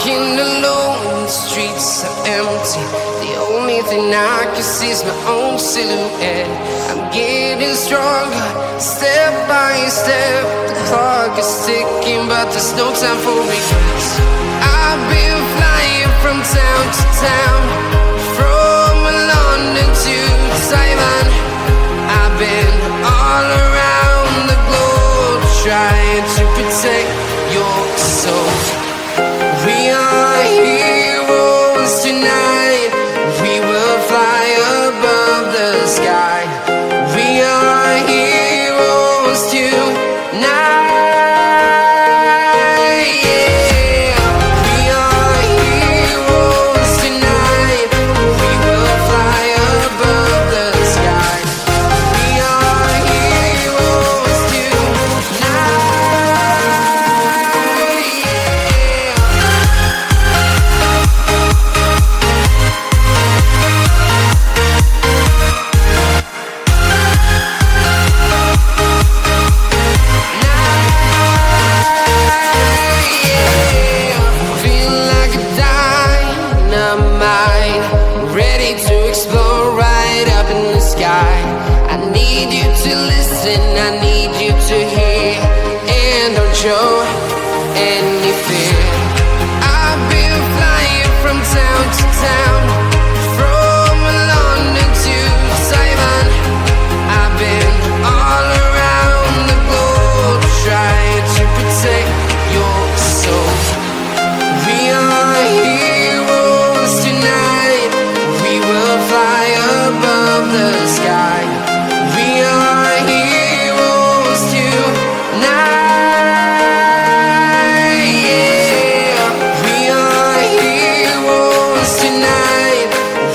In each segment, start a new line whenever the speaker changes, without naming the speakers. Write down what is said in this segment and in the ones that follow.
walking alone, the streets are empty. The only thing I can see is my own silhouette. I'm getting stronger, step by step. The clock is ticking, but there's no time for regrets. I've been flying from town to town, from London to Taiwan. I've been all around the globe, trying to protect your soul. We are heroes tonight. We will fly above the sky. We are heroes tonight. Yeah. We are heroes tonight. We will fly above the sky. We are heroes tonight. I need you to listen, I need you to hear, and don't show any fear. I've been flying from town to town, from London to Taiwan. I've been all around the globe, trying to protect your soul. We are heroes tonight. We will fly above the sky. We are heroes tonight. Yeah. We are heroes tonight.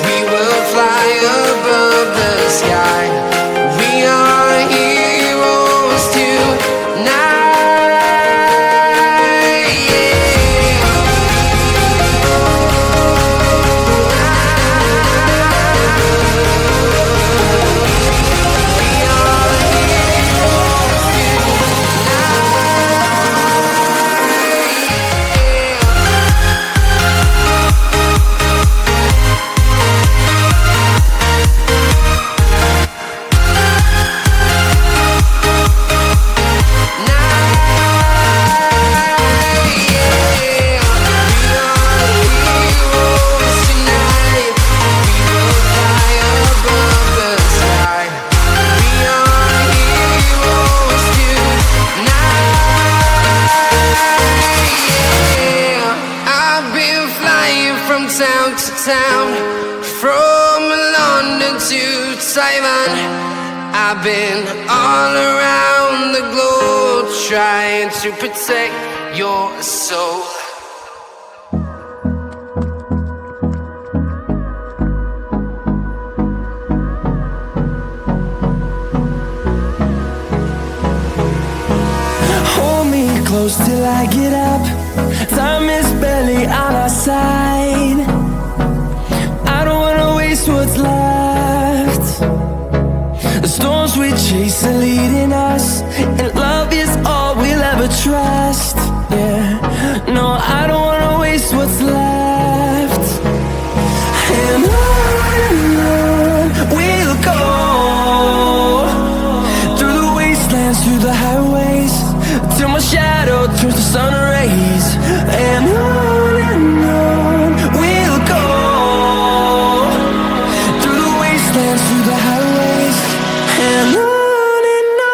We will fly above the sky. We are heroes tonight. Town to town, from London to Taiwan. I've been all around the globe, trying to protect your soul.
Hold me close till I get up. Time is barely on our side. I don't wanna waste what's left. The storms we chase are leading us, and love is all we'll ever trust. Yeah, no, I don't wanna waste what's left. And on we'll go, through the wastelands, through the highways, till my shadow turns to sun rays. And on we'll go, through the wastelands, through the highways, and on we'll go.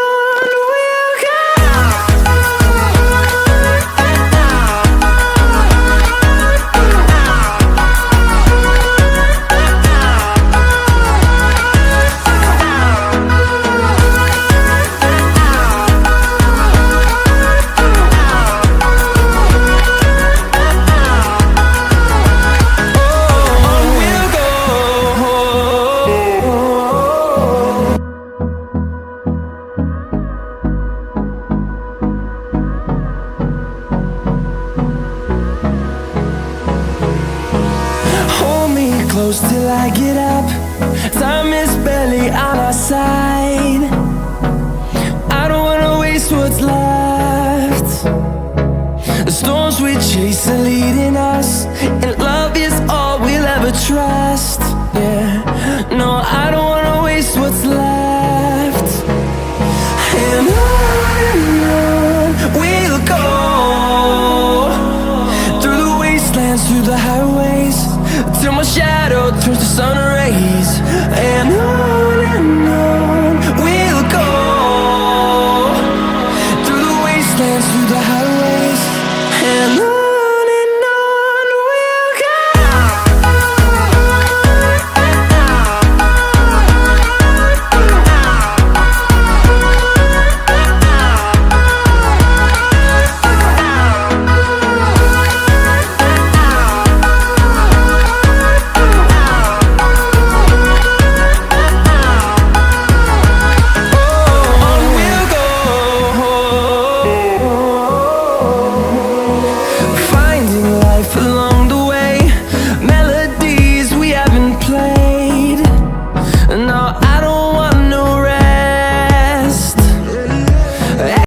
Close till I get up. Time is barely on our side. I don't wanna waste what's left. The storms we chase are leading us.